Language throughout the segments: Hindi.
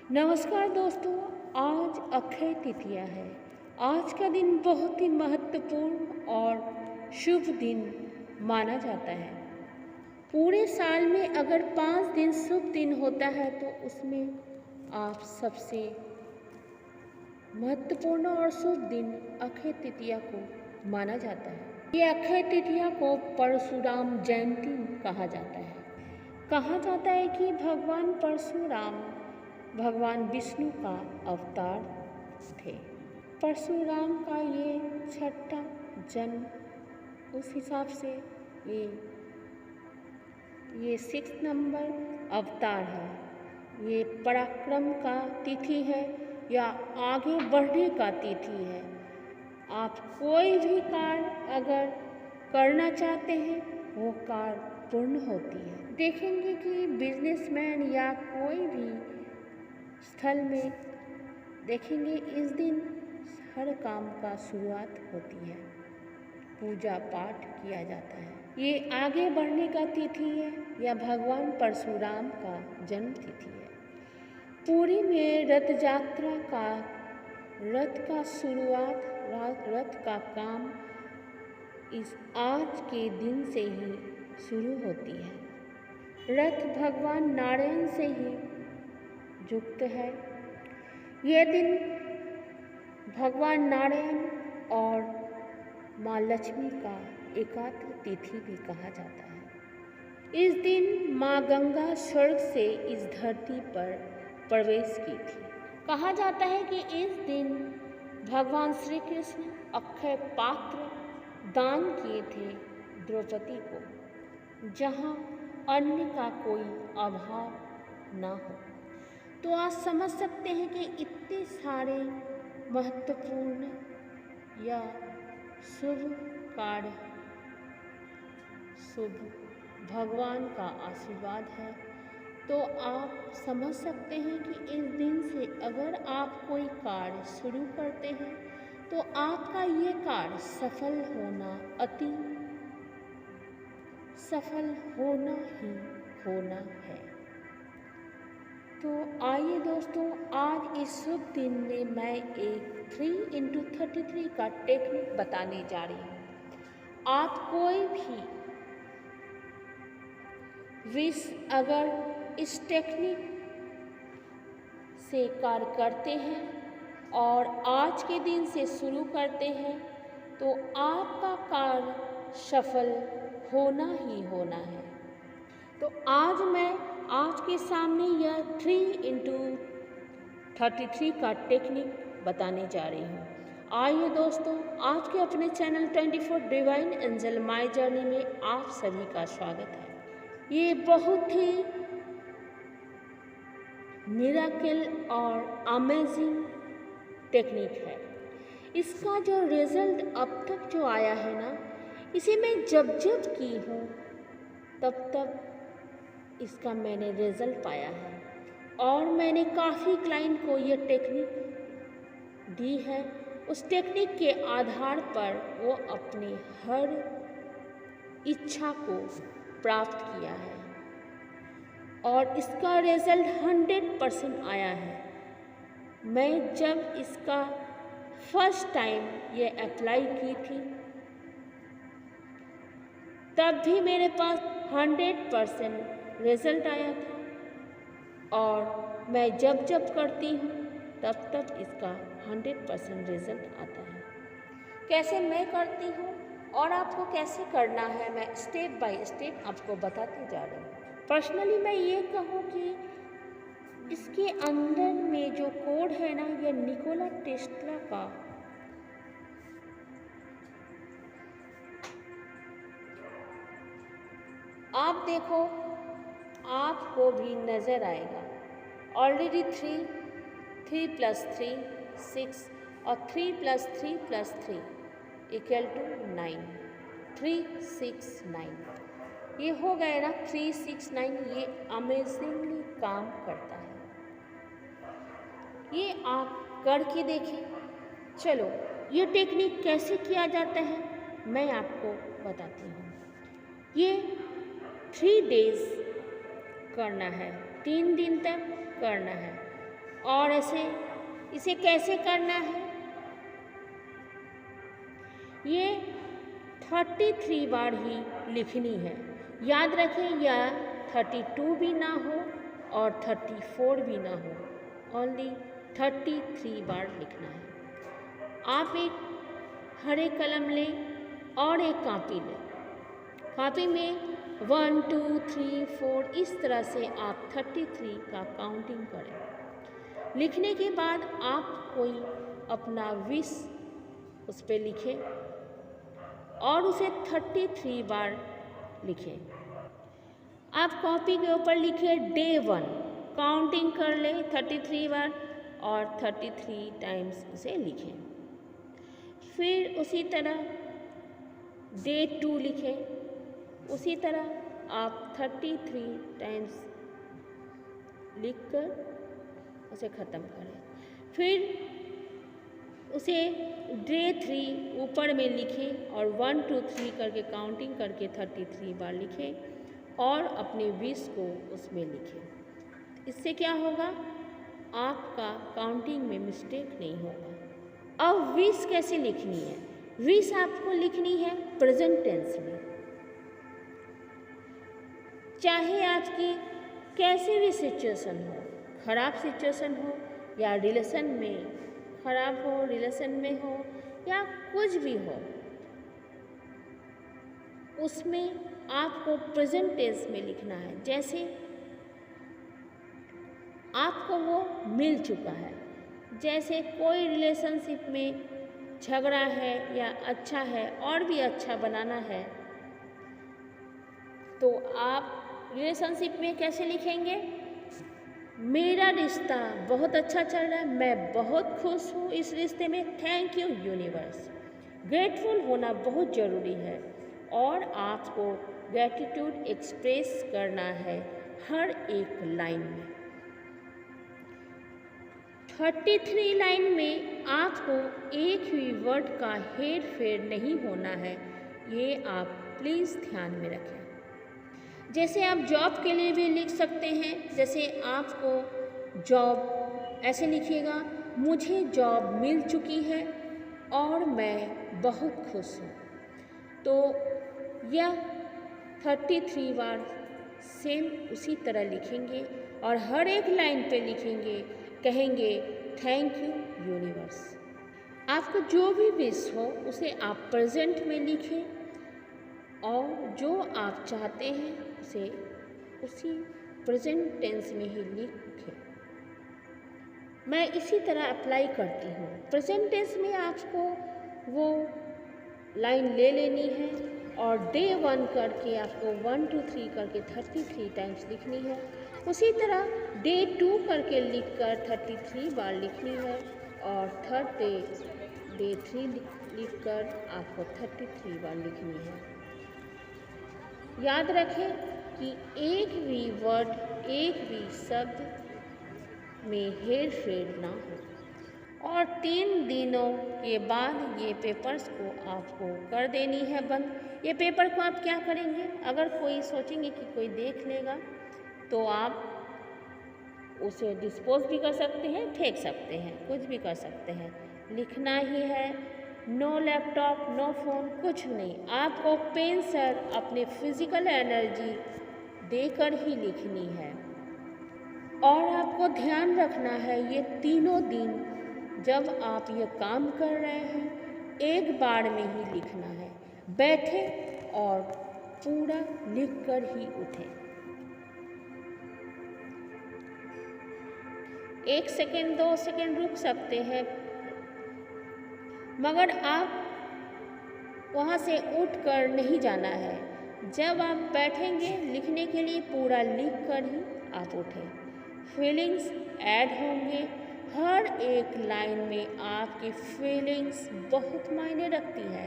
नमस्कार दोस्तों, आज अक्षय तृतीया है। आज का दिन बहुत ही महत्वपूर्ण और शुभ दिन माना जाता है। पूरे साल में अगर 5 दिन शुभ दिन होता है तो उसमें आप सबसे महत्वपूर्ण और शुभ दिन अक्षय तृतीया को माना जाता है। ये अक्षय तृतीया को परशुराम जयंती कहा जाता है। कहा जाता है कि भगवान परशुराम भगवान विष्णु का अवतार थे। परशुराम का ये 6ठा जन्म, उस हिसाब से ये 6 नंबर अवतार है। ये पराक्रम का तिथि है या आगे बढ़ने का तिथि है। आप कोई भी कार्य अगर करना चाहते हैं वो कार्य पूर्ण होती है। देखेंगे कि बिजनेसमैन या कोई भी स्थल में देखेंगे इस दिन हर काम का शुरुआत होती है, पूजा पाठ किया जाता है। ये आगे बढ़ने का तिथि है या भगवान परशुराम का जन्म तिथि है। पुरी में रथ यात्रा का शुरुआत, रथ का काम इस आज के दिन से ही शुरू होती है। रथ भगवान नारायण से ही युक्त है। यह दिन भगवान नारायण और माँ लक्ष्मी का एकात्र तिथि भी कहा जाता है। इस दिन माँ गंगा स्वर्ग से इस धरती पर प्रवेश की थी। कहा जाता है कि इस दिन भगवान श्री कृष्ण अक्षय पात्र दान किए थे द्रौपदी को, जहाँ अन्न का कोई अभाव न हो। तो आज समझ सकते हैं कि इतने सारे महत्वपूर्ण या शुभ कार्य, शुभ भगवान का आशीर्वाद है। तो आप समझ सकते हैं कि इस दिन से अगर आप कोई कार्य शुरू करते हैं तो आपका ये कार्य सफल होना, अति सफल होना ही होना है। तो आइए दोस्तों, आज इस शुभ दिन में मैं एक 3x33 का टेक्निक बताने जा रही हूँ। आप कोई भी विश अगर इस टेक्निक से कार्य करते हैं और आज के दिन से शुरू करते हैं तो आपका कार्य सफल होना ही होना है। तो आज मैं आज के सामने यह 3x33 का टेक्निक बताने जा रही हूँ। आइए दोस्तों, आज के अपने channel 24 divine angel my journey में आप सभी का स्वागत है। ये बहुत ही मिरेकल और अमेजिंग टेक्निक है। इसका जो रिजल्ट अब तक जो आया है ना, इसे मैं जब की हूँ तब इसका मैंने रिजल्ट पाया है और मैंने काफ़ी क्लाइंट को ये टेक्निक दी है। उस टेक्निक के आधार पर वो अपनी हर इच्छा को प्राप्त किया है और इसका रिजल्ट 100% आया है। मैं जब इसका फर्स्ट टाइम ये अप्लाई की थी तब भी मेरे पास 100% रिजल्ट आया था और मैं जब करती हूँ तब इसका 100% रिजल्ट आता है। कैसे मैं करती हूँ और आपको कैसे करना है, मैं स्टेप बाय स्टेप आपको बताती जा रही हूँ। पर्सनली मैं ये कहूँ कि इसके अंदर में जो कोड है ना, ये निकोला टेस्ला का आप देखो, आपको भी नज़र आएगा। ऑलरेडी 3 + 3 6 और 3 + 3 + 3 = 9, 369 ये हो गए ना, 369। ये अमेजिंगली काम करता है। ये आप करके देखें। चलो, ये टेक्निक कैसे किया जाता है मैं आपको बताती हूँ। ये 3 डेज करना है, 3 दिन तक करना है। और ऐसे इसे कैसे करना है, ये 33 बार ही लिखनी है। याद रखें, यह 32 भी ना हो और 34 भी ना हो, ओनली 33 बार लिखना है। आप एक हरे कलम लें और एक कापी लें। कापी में 1 2 3 4 इस तरह से आप 33 का काउंटिंग करें। लिखने के बाद आप कोई अपना विश उस पर लिखें और उसे 33 बार लिखें। आप कॉपी के ऊपर लिखें डे 1, काउंटिंग कर लें 33 बार और 33 टाइम्स उसे लिखें। फिर उसी तरह डे 2 लिखें, उसी तरह आप 33 टाइम्स लिखकर उसे ख़त्म करें। फिर उसे डे 3 ऊपर में लिखें और 1 2 3 करके काउंटिंग करके 33 बार लिखें और अपने विश को उसमें लिखें। इससे क्या होगा, आपका काउंटिंग में मिस्टेक नहीं होगा। अब विश कैसे लिखनी है? विश आपको लिखनी है प्रेजेंट टेंस में। चाहे आपकी कैसी भी सिचुएशन हो, खराब सिचुएशन हो या रिलेशन में खराब हो, रिलेशन में हो या कुछ भी हो, उसमें आपको प्रेजेंट टेंस में लिखना है। जैसे आपको वो मिल चुका है, जैसे कोई रिलेशनशिप में झगड़ा है या अच्छा है और भी अच्छा बनाना है, तो आप रिलेशनशिप में कैसे लिखेंगे? मेरा रिश्ता बहुत अच्छा चल रहा है, मैं बहुत खुश हूँ इस रिश्ते में, थैंक यू यूनिवर्स। ग्रेटफुल होना बहुत ज़रूरी है और आपको ग्रेटिट्यूड एक्सप्रेस करना है हर एक लाइन में। 33 लाइन में आपको एक भी वर्ड का हेर फेर नहीं होना है, ये आप प्लीज़ ध्यान में रखें। जैसे आप जॉब के लिए भी लिख सकते हैं, जैसे आपको जॉब ऐसे लिखिएगा, मुझे जॉब मिल चुकी है और मैं बहुत खुश हूँ। तो यह 33 बार सेम उसी तरह लिखेंगे और हर एक लाइन पे लिखेंगे, कहेंगे थैंक यू यूनिवर्स। आपको जो भी विश हो उसे आप प्रेजेंट में लिखें और जो आप चाहते हैं उसे उसी प्रेजेंट टेंस में ही लिखें। मैं इसी तरह अप्लाई करती हूँ। प्रेजेंट टेंस में आपको वो लाइन ले लेनी है और डे 1 करके आपको 1 2 3 करके 33 टाइम्स लिखनी है। उसी तरह डे 2 करके लिखकर 33 बार लिखनी है और थर्ड डे 3 लिखकर आपको 33 बार लिखनी है। याद रखें कि एक भी वर्ड, एक भी शब्द में हेर फेर ना हो। और 3 दिनों के बाद ये पेपर्स को आपको कर देनी है बंद। ये पेपर को आप क्या करेंगे? अगर कोई सोचेंगे कि कोई देख लेगा तो आप उसे डिस्पोज भी कर सकते हैं, फेंक सकते हैं, कुछ भी कर सकते हैं। लिखना ही है, नो लैपटॉप, नो फ़ोन, कुछ नहीं। आपको पेन से अपने फिजिकल एनर्जी देकर ही लिखनी है। और आपको ध्यान रखना है, ये तीनों दिन जब आप ये काम कर रहे हैं एक बार में ही लिखना है। बैठे और पूरा लिख कर ही उठें। 1 सेकेंड 2 सेकेंड रुक सकते हैं, मगर आप वहाँ से उठ कर नहीं जाना है। जब आप बैठेंगे लिखने के लिए पूरा लिख कर ही आप उठें। फीलिंग्स ऐड होंगे, हर एक लाइन में आपकी फीलिंग्स बहुत मायने रखती है।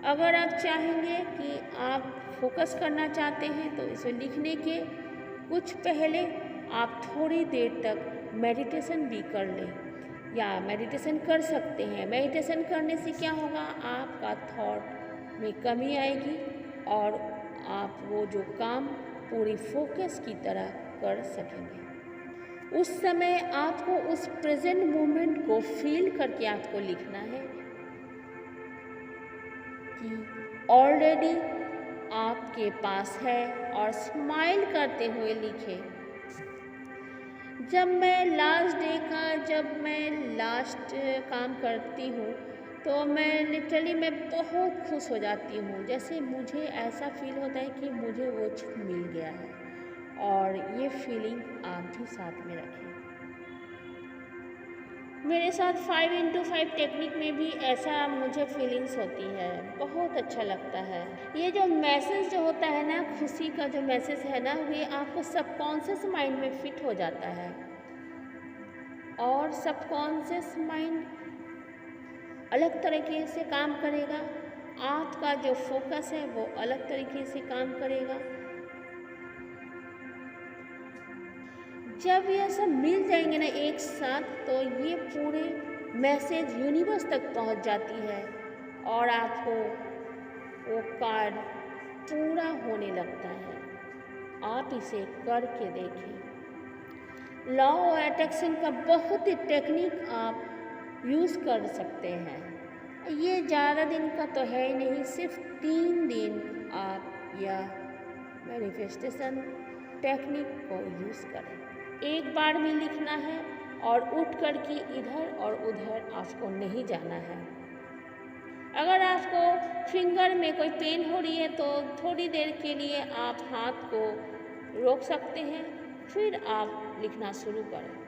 अगर आप चाहेंगे कि आप फोकस करना चाहते हैं तो इसे लिखने के कुछ पहले आप थोड़ी देर तक मेडिटेशन भी कर लें या मेडिटेशन कर सकते हैं। मेडिटेशन करने से क्या होगा, आपका थॉट में कमी आएगी और आप वो जो काम पूरी फोकस की तरह कर सकेंगे। उस समय आपको उस प्रेजेंट मोमेंट को फील करके आपको लिखना है कि ऑलरेडी आपके पास है, और स्माइल करते हुए लिखे। जब मैं लास्ट काम करती हूँ तो मैं लिटरली बहुत खुश हो जाती हूँ। जैसे मुझे ऐसा फील होता है कि मुझे वो चीज़ मिल गया है, और ये फीलिंग आप भी साथ में रखें। मेरे साथ 5x5 टेक्निक में भी ऐसा मुझे फीलिंग्स होती है, बहुत अच्छा लगता है। ये जो मैसेज जो होता है ना, खुशी का जो मैसेज है ना, ये आपको सबकॉन्शियस माइंड में फिट हो जाता है, और सबकॉन्शियस माइंड अलग तरीके से काम करेगा। आपका जो फोकस है वो अलग तरीके से काम करेगा। जब ये सब मिल जाएंगे ना एक साथ, तो ये पूरे मैसेज यूनिवर्स तक पहुंच जाती है, और आपको वो कार्ड पूरा होने लगता है। आप इसे करके देखें। लॉ ऑफ अट्रैक्शन का बहुत ही टेक्निक आप यूज़ कर सकते हैं। ये ज़्यादा दिन का तो है ही नहीं, सिर्फ 3 दिन आप यह मैनिफेस्टेशन टेक्निक को यूज़ करें। एक बार में लिखना है, और उठ कर के इधर और उधर आपको नहीं जाना है। अगर आपको फिंगर में कोई पेन हो रही है तो थोड़ी देर के लिए आप हाथ को रोक सकते हैं, फिर आप लिखना शुरू करें।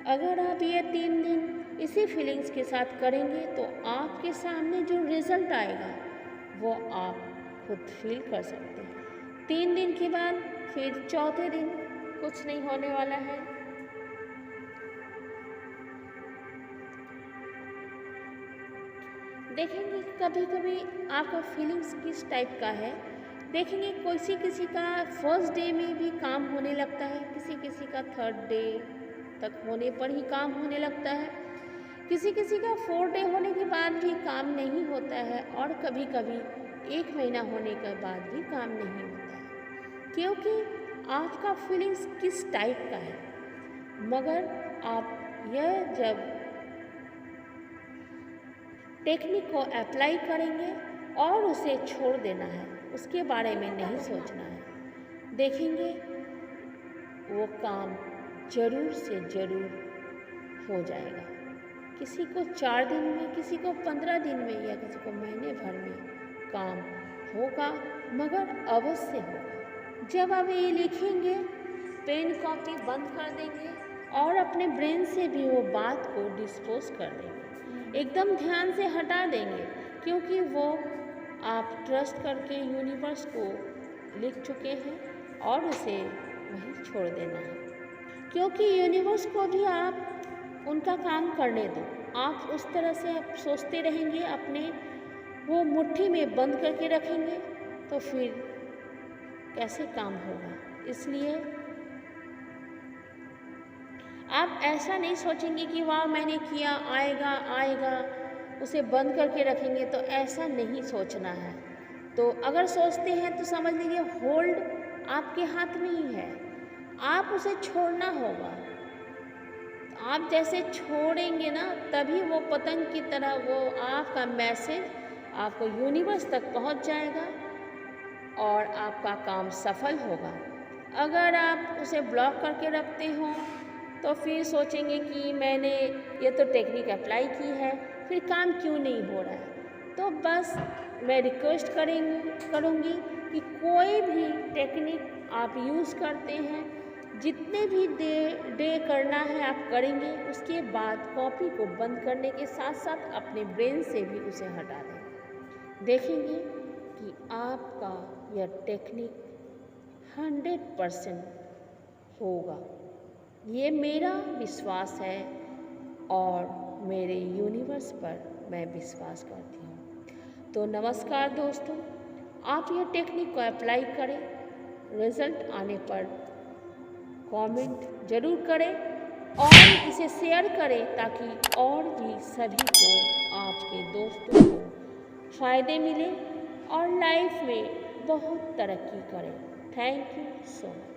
अगर आप ये 3 दिन इसी फीलिंग्स के साथ करेंगे तो आपके सामने जो रिज़ल्ट आएगा वो आप खुद फील कर सकते हैं। 3 दिन के बाद फिर चौथे दिन कुछ नहीं होने वाला है। देखेंगे कभी कभी आपका फीलिंग्स किस टाइप का है। देखेंगे किसी का फर्स्ट डे में भी काम होने लगता है, किसी का 3rd डे तक होने पर ही काम होने लगता है, किसी का 4th डे होने के बाद भी काम नहीं होता है, और कभी कभी 1 महीना होने के बाद भी काम नहीं होता है, क्योंकि आपका फीलिंग्स किस टाइप का है। मगर आप यह जब टेक्निक को अप्लाई करेंगे और उसे छोड़ देना है, उसके बारे में नहीं सोचना है, देखेंगे वो काम जरूर से जरूर हो जाएगा। किसी को 4 दिन में, किसी को 15 दिन में, या किसी को महीने भर में काम होगा, मगर अवश्य होगा। जब आप ये लिखेंगे, पेन कॉपी बंद कर देंगे और अपने ब्रेन से भी वो बात को डिस्पोज कर देंगे, एकदम ध्यान से हटा देंगे, क्योंकि वो आप ट्रस्ट करके यूनिवर्स को लिख चुके हैं, और उसे वहीं छोड़ देना है। क्योंकि यूनिवर्स को भी आप उनका काम करने दो। आप उस तरह से आप सोचते रहेंगे, अपने वो मुट्ठी में बंद करके रखेंगे, तो फिर कैसे काम होगा। इसलिए आप ऐसा नहीं सोचेंगे कि वाह मैंने किया, आएगा, उसे बंद करके रखेंगे, तो ऐसा नहीं सोचना है। तो अगर सोचते हैं तो समझ लीजिए होल्ड आपके हाथ में ही है, आप उसे छोड़ना होगा। आप जैसे छोड़ेंगे ना, तभी वो पतंग की तरह वो आपका मैसेज आपको यूनिवर्स तक पहुंच जाएगा, और आपका काम सफल होगा। अगर आप उसे ब्लॉक करके रखते हो तो फिर सोचेंगे कि मैंने ये तो टेक्निक अप्लाई की है, फिर काम क्यों नहीं हो रहा है। तो बस मैं रिक्वेस्ट करूँगी कि कोई भी टेक्निक आप यूज़ करते हैं, जितने भी डे करना है आप करेंगे, उसके बाद कॉपी को बंद करने के साथ साथ अपने ब्रेन से भी उसे हटा दें। देखेंगे कि आपका यह टेक्निक 100% होगा। ये मेरा विश्वास है, और मेरे यूनिवर्स पर मैं विश्वास करती हूँ। तो नमस्कार दोस्तों, आप ये टेक्निक को अप्लाई करें, रिज़ल्ट आने पर कमेंट ज़रूर करें, और इसे शेयर करें, ताकि और भी सभी को, आपके दोस्तों को फ़ायदे मिले और लाइफ में बहुत तरक्की करें। Thank you so much.